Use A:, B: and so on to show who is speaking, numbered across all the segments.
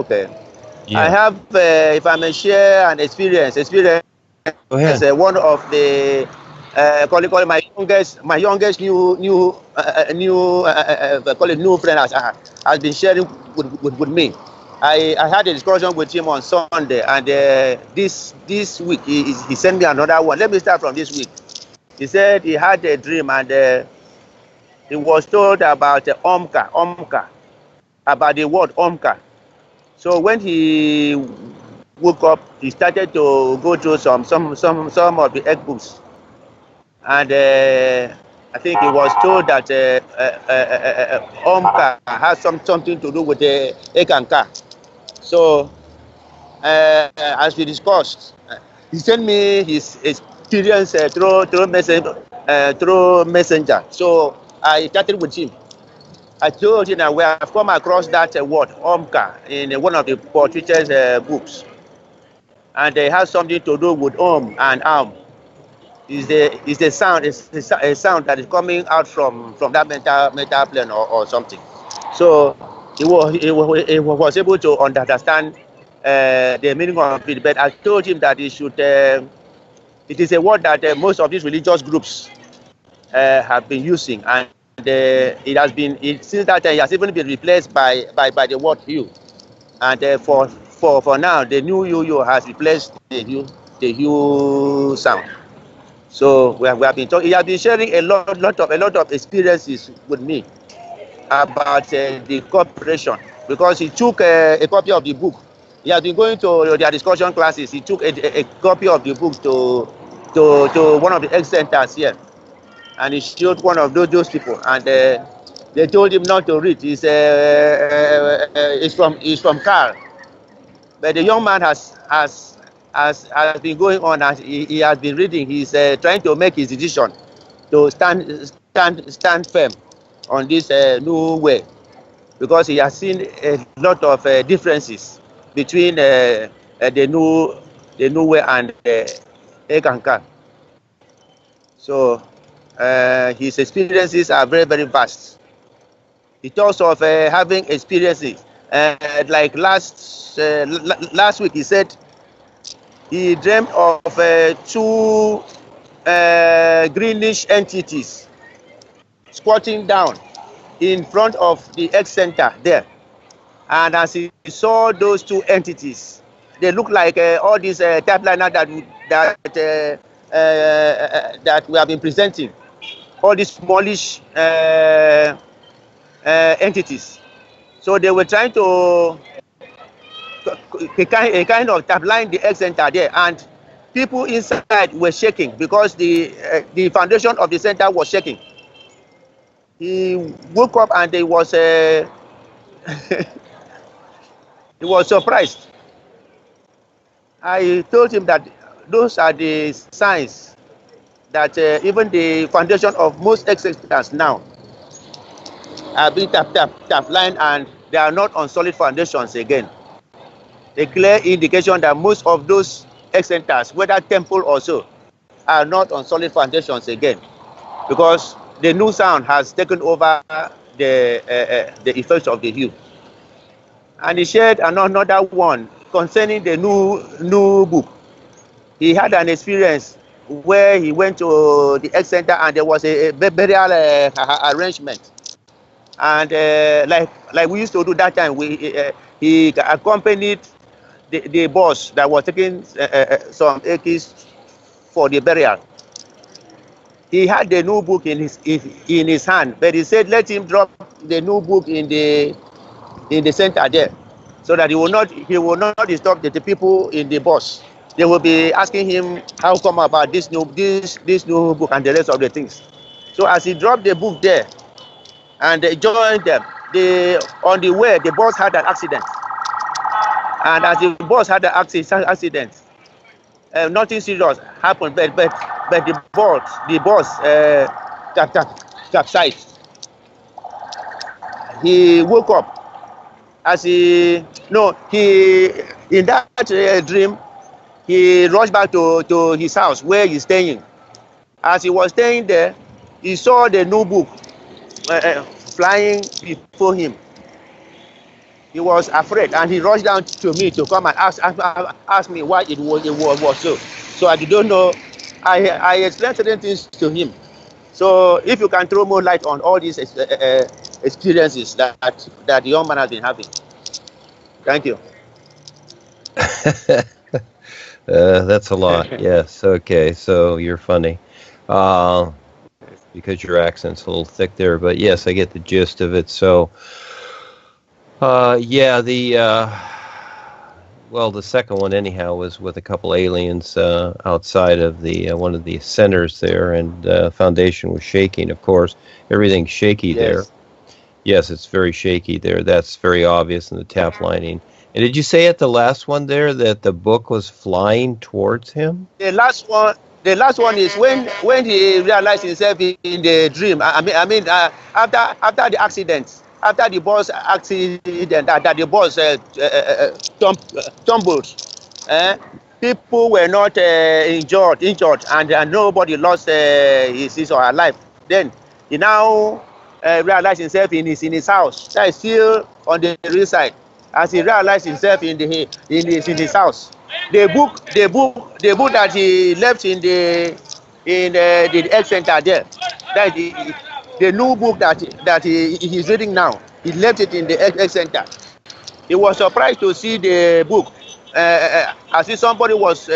A: Okay.
B: Yeah.
A: I have, if I may share an experience
B: Go ahead.
A: one of the call it my youngest call it new friend has been sharing with me. I had a discussion with him on Sunday, and this week he sent me another one. Let me start from this week. He said he had a dream, and he was told about Omka, about the word Omka. So when he woke up, he started to go through some of the egg books, and I think he was told that Omka has something to do with the eckankar. So as we discussed, he sent me his experience through messenger. So I chatted with him. I told him that we have come across that word Omka in one of the poetry's books, and it has something to do with and arm. Is the sound is a sound that is coming out from that mental plane or something. So he was able to understand the meaning of it. But I told him that he should. It is a word that most of these religious groups have been using, and it has been since that time. It has even been replaced by the word you. And for now, the new yo has replaced the you sound. So we have been talking. He has been sharing a lot of experiences with me about the cooperation, because he took a copy of the book. He has been going to their discussion classes. He took a copy of the book to one of the egg centers here, and he showed one of those people, and they told him not to read. He's from Carl, but the young man has been going on, as he has been reading. He's trying to make his decision to stand firm on this new way, because he has seen a lot of differences between the new way and eckankar. So his experiences are very vast. He talks of having experiences like last week. He said he dreamed of two greenish entities squatting down in front of the egg center there. And as he saw those two entities, they look like all these tapliner that we have been presenting, all these smallish entities. So they were trying to a kind of tapline the egg center there, and people inside were shaking because the foundation of the center was shaking. He woke up and he was he was surprised. I told him that those are the signs that even the foundation of most egg centers now are being taplined, and they are not on solid foundations again. A clear indication that most of those egg centers, whether temple or so, are not on solid foundations again, because the new sound has taken over the effects of the hue. And he shared another one concerning the new book. He had an experience where he went to the egg center and there was a burial arrangement, and like we used to do that time, he accompanied the boss that was taking some eggs for the burial. He had the new book in his hand, but he said let him drop the new book in the center there, so that he will not disturb the people in the bus. They will be asking him how come about this new book and the rest of the things. So as he dropped the book there and they joined them, on the way the bus had an accident, and as the bus had the accident, nothing serious happened, but the bus capsized. He woke up. In that dream, he rushed back to his house where he's staying. As he was staying there, he saw the new book flying before him. he was afraid, and he rushed down to me to come and ask me why it was so. So I don't know. I explained certain things to him. So if you can throw more light on all these experiences that the young man has been having. Thank you.
B: That's a lot. Yes. Okay. So you're funny. Because your accent's a little thick there, but yes, I get the gist of it. So, yeah, the second one anyhow was with a couple aliens outside of the one of the centers there, and foundation was shaking. Of course, everything's shaky there. Yes, it's very shaky there. That's very obvious in the tap lining. And did you say at the last one there that the book was flying towards him?
A: The last one is when he realized himself in the dream. I mean, after the accident, after the bus accident, that the bus tumbled. People were not injured, and nobody lost his or her life. Then he now realized himself in his house. That is still on the real side. As he realized himself in his house, the book that he left in the health center there, that the new book that he's reading now, he left it in the health center. He was surprised to see the book, as if somebody was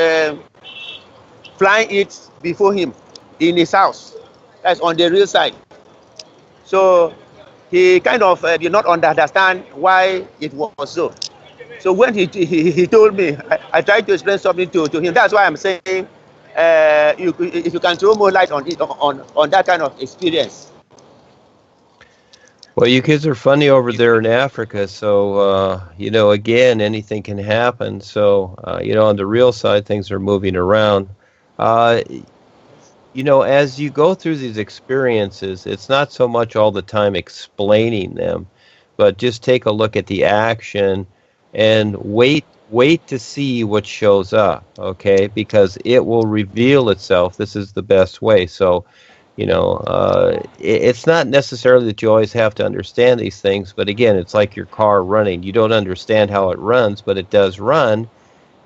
A: flying it before him in his house. That's on the real side. So he kind of did not understand why it was so. So when he told me, I tried to explain something to him. That's why I'm saying, if you can throw more light on it, on that kind of experience.
B: Well, you kids are funny over there in Africa, so, again, anything can happen. So, on the real side, things are moving around. As you go through these experiences, it's not so much all the time explaining them, but just take a look at the action and wait to see what shows up, okay? Because it will reveal itself. This is the best way. So, it's not necessarily that you always have to understand these things, but again, it's like your car running. You don't understand how it runs, but it does run.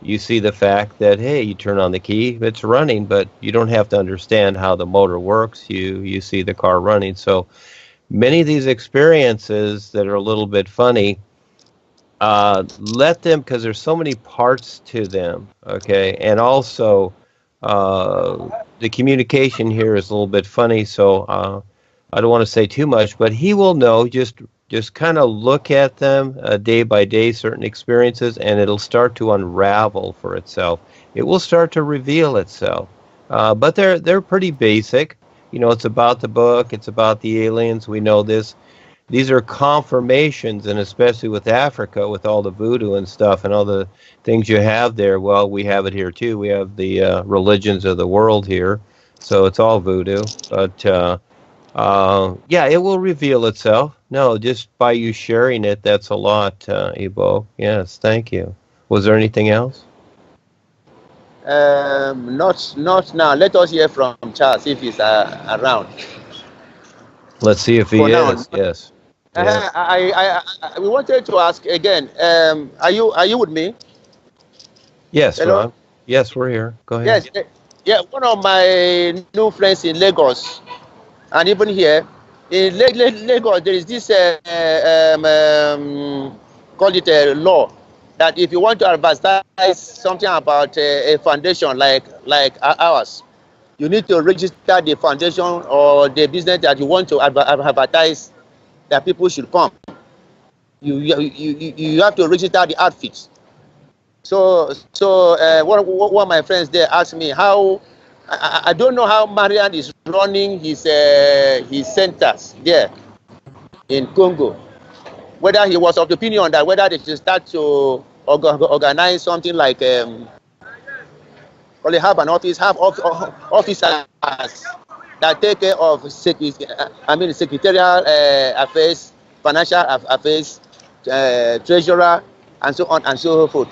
B: You see the fact that, hey, you turn on the key, it's running, but you don't have to understand how the motor works. You see the car running. So many of these experiences that are a little bit funny, let them, because there's so many parts to them, okay? And also, the communication here is a little bit funny, so I don't want to say too much, but he will know. Just kind of look at them day by day, certain experiences, and it'll start to unravel for itself. It will start to reveal itself. But they're pretty basic. It's about the book. It's about the aliens. We know this. These are confirmations, and especially with Africa, with all the voodoo and stuff and all the things you have there, well, we have it here too. We have the religions of the world here, so it's all voodoo. But, it will reveal itself. No, just by you sharing it, that's a lot, Ibo. Yes, thank you. Was there anything else?
A: Not now. Let us hear from Charles if he's around.
B: Let's see if he is. Yes.
A: We wanted to ask again. Are you with me?
B: Yes, hello? Ron. Yes, we're here. Go ahead.
A: Yes. Yeah. One of my new friends in Lagos, and even here in Lagos, there is this call it a law that if you want to advertise something about a foundation like ours, you need to register the foundation or the business that you want to advertise, that people should come. You have to register the outfits. So one of my friends there asked me how. I don't know how Marian is running his centers there in Congo. Whether he was of the opinion that whether they should start to organize something like only have an office, have officers that take care of secretarial affairs, financial affairs, treasurer, and so on and so forth.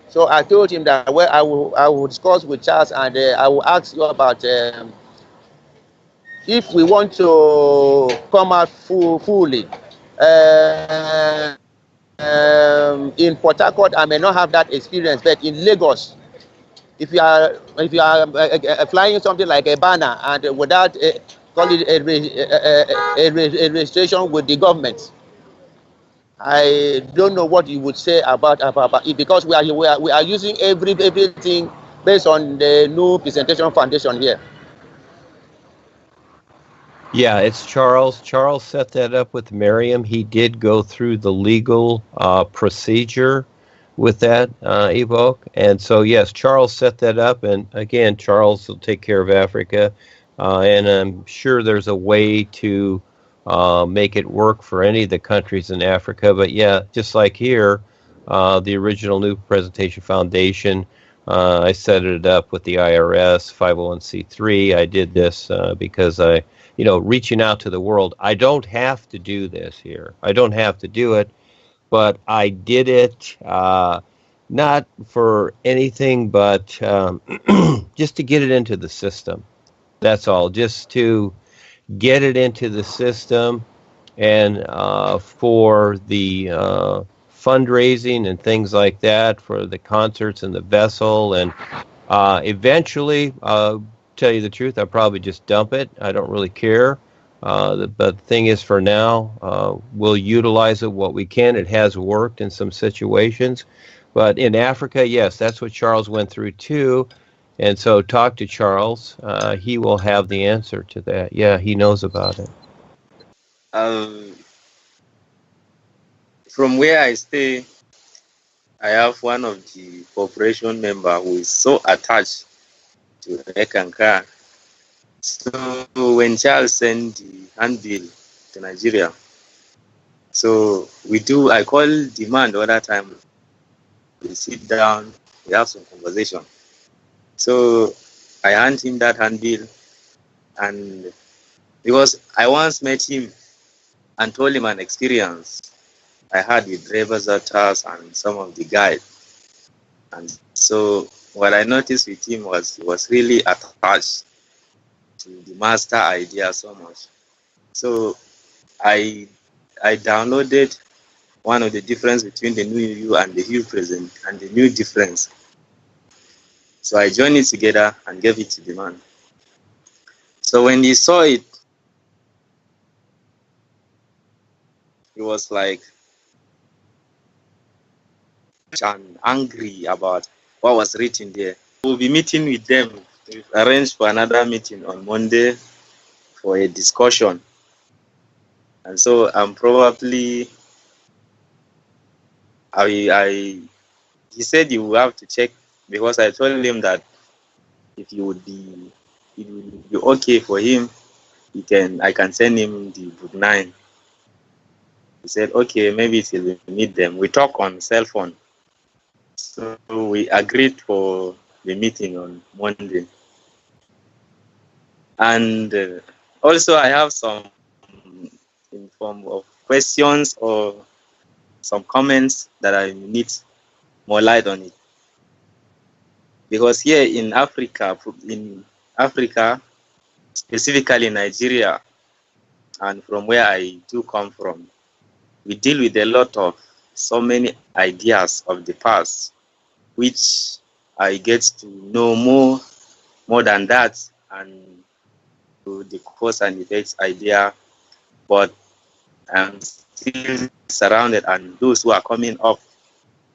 A: So I told him that I will discuss with Charles, and I will ask you about if we want to come out fully. in Port Harcourt, I may not have that experience, but in Lagos, if you are flying something like a banner and without call it a registration with the government, I don't know what you would say about it, because we are using everything based on the new presentation foundation here.
B: Yeah, it's Charles. Charles set that up with Miriam. He did go through the legal procedure with that evoke. And so, yes, Charles set that up. And again, Charles will take care of Africa. And I'm sure there's a way to make it work for any of the countries in Africa. But yeah, just like here, the original New Presentation Foundation, I set it up with the IRS, 501c3. I did this because reaching out to the world. I don't have to do this here. I don't have to do it, but I did it not for anything but just to get it into the system. That's all, just to get it into the system, and for the fundraising and things like that, for the concerts and the vessel, and eventually, tell you the truth, I'll probably just dump it. I don't really care. But the thing is, for now, we'll utilize it what we can. It has worked in some situations. But in Africa, yes, that's what Charles went through too. And so talk to Charles. He will have the answer to that. Yeah, he knows about it.
C: From where I stay, I have one of the corporation member who is so attached to eckankar. So when Charles sent the handbill to Nigeria, so I call demand other time. We sit down, we have some conversation. So I hand him that handbill, and because I once met him and told him an experience I had with drivers at us and some of the guys. And so what I noticed with him was he was really attached to the master idea so much. So I downloaded one of the difference between the new you and the Hue present and the new difference. So I joined it together and gave it to the man. So when he saw it, he was like and angry about what was written there. We'll be meeting with them. We've arranged for another meeting on Monday for a discussion. And so I'm probably he said he will have to check, because I told him that if it would be okay for him, I can send him the book 9. He said, okay, maybe till we meet them. We talk on cell phone. So we agreed for the meeting on Monday. And also I have some in form of questions or some comments that I need more light on it. Because here in Africa, specifically Nigeria, and from where I do come from, we deal with a lot of so many ideas of the past, which I get to know more than that, and to the cause and effects idea, but I'm still surrounded, and those who are coming up,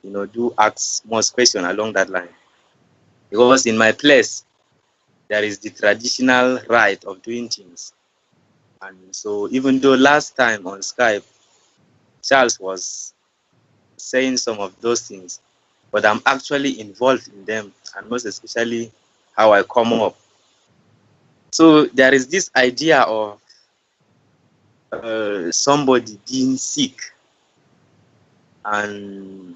C: do ask most questions along that line. Because in my place, there is the traditional right of doing things. And so even though last time on Skype, Charles was saying some of those things, but I'm actually involved in them, and most especially how I come up. So there is this idea of somebody being sick, and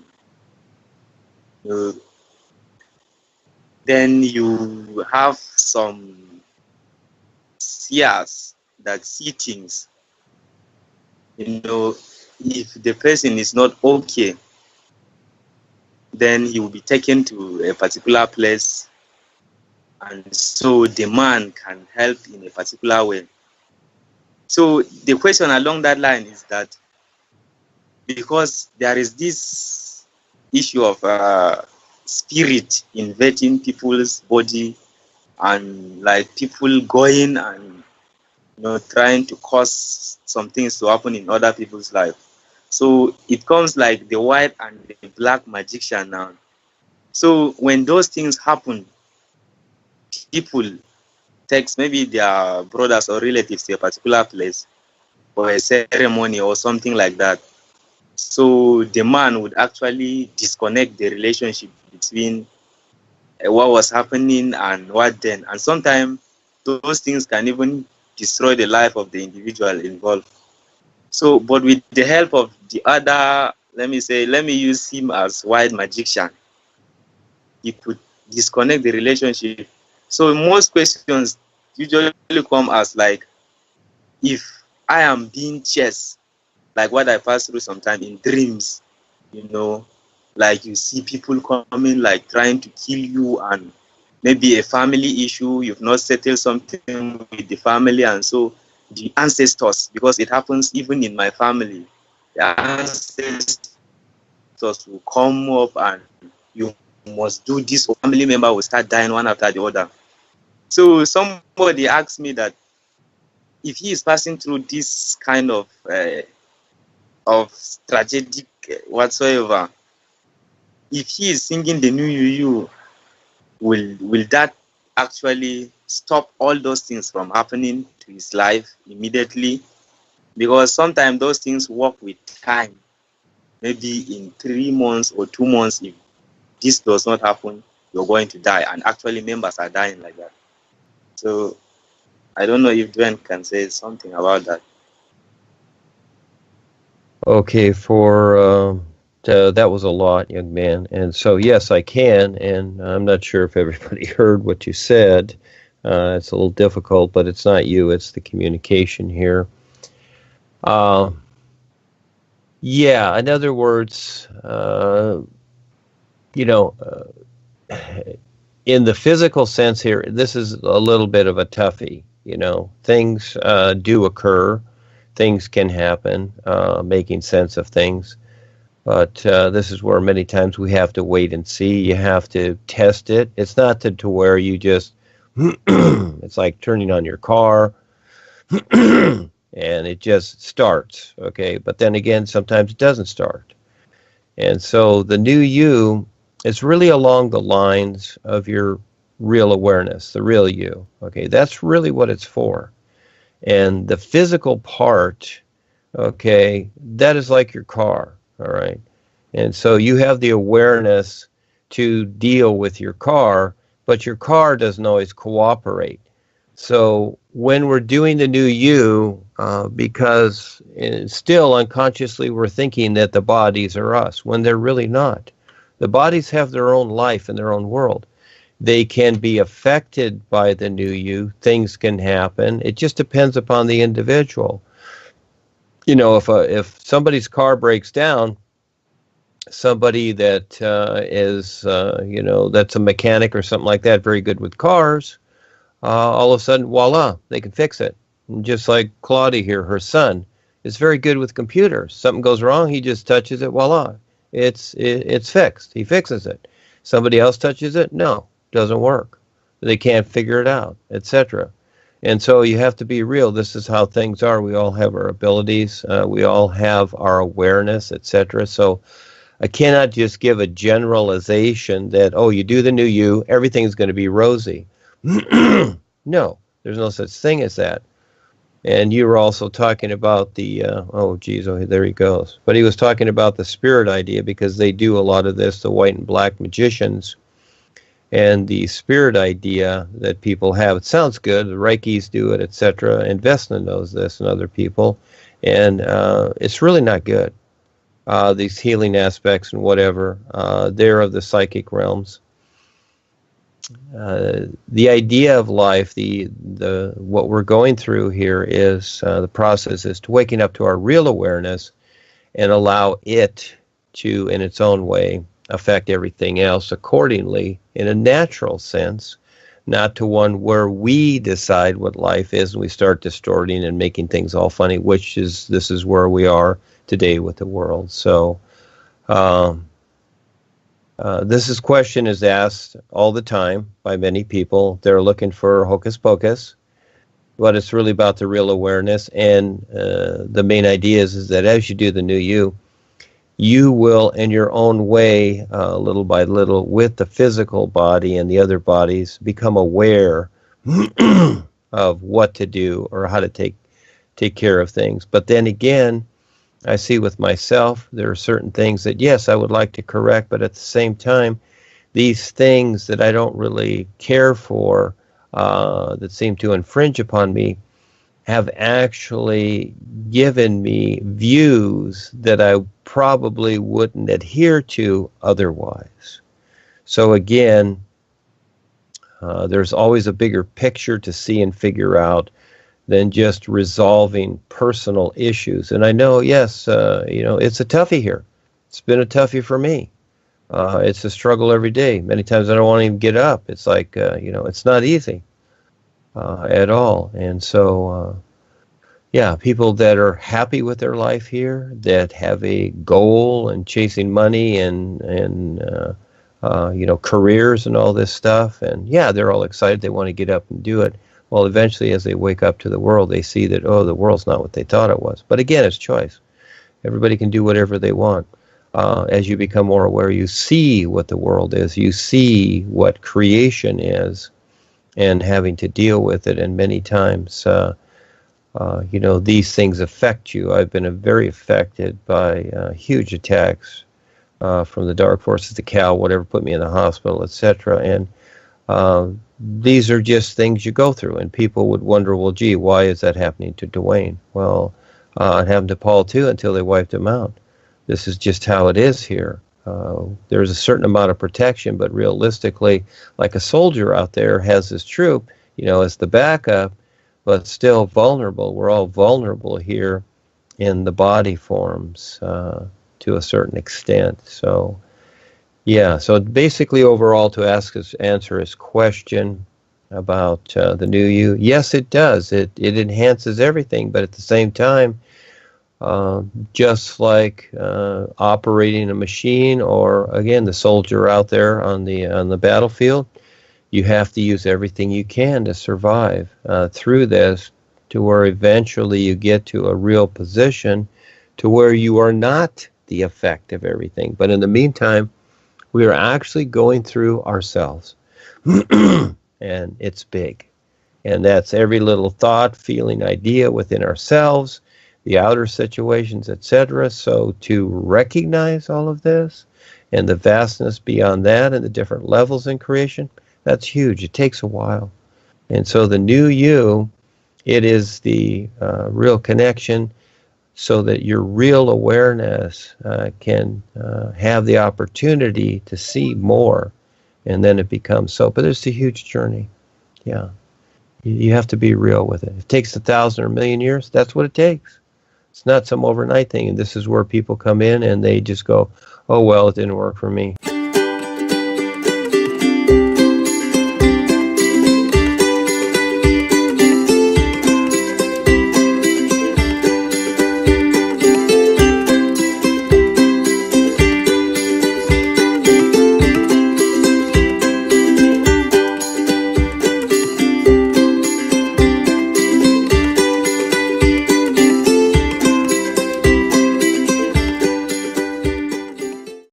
C: then you have some seers that see things. If the person is not okay, then he will be taken to a particular place, and so the man can help in a particular way. So the question along that line is that because there is this issue of spirit invading people's body, and like people going and trying to cause some things to happen in other people's life. So it comes like the white and the black magician now. So when those things happen, people text maybe their brothers or relatives to a particular place for a ceremony or something like that. So the man would actually disconnect the relationship between what was happening and what then. And sometimes those things can even destroy the life of the individual involved. So, but with the help of the other, let me use him as white magician, he could disconnect the relationship. So most questions usually come as like, if I am being chased, like what I pass through sometimes in dreams, like you see people coming like trying to kill you, and maybe a family issue, you've not settled something with the family, and so the ancestors, because it happens even in my family, the ancestors will come up and you must do this, or family member will start dying one after the other. So somebody asked me that if he is passing through this kind of tragic whatsoever, if he is singing the new you, will that actually stop all those things from happening to his life immediately? Because sometimes those things work with time. Maybe in 3 months or 2 months, if this does not happen, you're going to die. And actually members are dying like that. So I don't know if Duane can say something about that.
B: Okay, that was a lot, young man. And so, yes, I can. And I'm not sure if everybody heard what you said. It's a little difficult, but it's not you. It's the communication here. Yeah, in other words, in the physical sense here, this is a little bit of a toughie. Things do occur. Things can happen, making sense of things. But this is where many times we have to wait and see. You have to test it. It's not to where you just, it's like turning on your car and it just starts, okay? But then again, sometimes it doesn't start. And so the new you is really along the lines of your real awareness, the real you, okay? That's really what it's for. And the physical part, okay, that is like your car, all right? And so you have the awareness to deal with your car, but your car doesn't always cooperate. So when we're doing the new you, because still unconsciously we're thinking that the bodies are us, when they're really not. The bodies have their own life and their own world. They can be affected by the new you. Things can happen. It just depends upon the individual. If somebody's car breaks down, somebody that is, that's a mechanic or something like that, very good with cars, all of a sudden, voila, they can fix it. And just like Claudia here, her son, is very good with computers. Something goes wrong, he just touches it, voila, it's fixed. He fixes it. Somebody else touches it, no, doesn't work. They can't figure it out, etc. And so you have to be real. This is how things are. We all have our abilities. We all have our awareness, etc. So I cannot just give a generalization that, you do the new you, everything's going to be rosy. No, there's no such thing as that. And you were also talking about the, there he goes. But he was talking about the spirit idea, because they do a lot of this, the white and black magicians. And the spirit idea that people have, it sounds good, the Reikis do it, etc. And Vesna knows this, and other people. And it's really not good. These healing aspects and whatever, they're of the psychic realms. The idea of life, the what we're going through here is the process is to waking up to our real awareness and allow it to, in its own way, affect everything else accordingly in a natural sense, not to one where we decide what life is and we start distorting and making things all funny, this is where we are today with the world. So this question is asked all the time by many people. They're looking for hocus pocus, but it's really about the real awareness. And the main idea is that as you do the new you will, in your own way, little by little, with the physical body and the other bodies, become aware of what to do or how to take care of things. But then again, I see with myself, there are certain things that, yes, I would like to correct, but at the same time, these things that I don't really care for, that seem to infringe upon me, have actually given me views that I probably wouldn't adhere to otherwise. So again, there's always a bigger picture to see and figure out than just resolving personal issues. And I know, yes, it's a toughie here. It's been a toughie for me. It's a struggle every day. Many times I don't want to even get up. It's like, it's not easy at all. And so, people that are happy with their life here, that have a goal and chasing money and careers and all this stuff. And they're all excited. They want to get up and do it. Well, eventually, as they wake up to the world, they see that, the world's not what they thought it was. But again, it's choice. Everybody can do whatever they want. As you become more aware, you see what the world is. You see what creation is and having to deal with it. And many times, these things affect you. I've been very affected by huge attacks from the dark forces, the cow, whatever, put me in the hospital, etc. And these are just things you go through, and people would wonder, well, gee, why is that happening to Duane? Well, it happened to Paul too until they wiped him out. This is just how it is here. There's a certain amount of protection, but realistically, like a soldier out there has his troop, as the backup, but still vulnerable. We're all vulnerable here in the body forms to a certain extent. So, so basically overall, to answer his question about the new you, yes, it does. It enhances everything, but at the same time, just like operating a machine, or again, the soldier out there on the battlefield, you have to use everything you can to survive through this, to where eventually you get to a real position to where you are not the effect of everything. But in the meantime, we are actually going through ourselves. And it's big. And that's every little thought, feeling, idea within ourselves, the outer situations, etc. So to recognize all of this and the vastness beyond that and the different levels in creation, that's huge. It takes a while. And so the new you, it is the real connection, so that your real awareness can have the opportunity to see more, and then it becomes so. But it's a huge journey. Yeah. You have to be real with it. If it takes 1,000 or 1,000,000 years, that's what it takes. It's not some overnight thing. And this is where people come in and they just go, oh, well, it didn't work for me.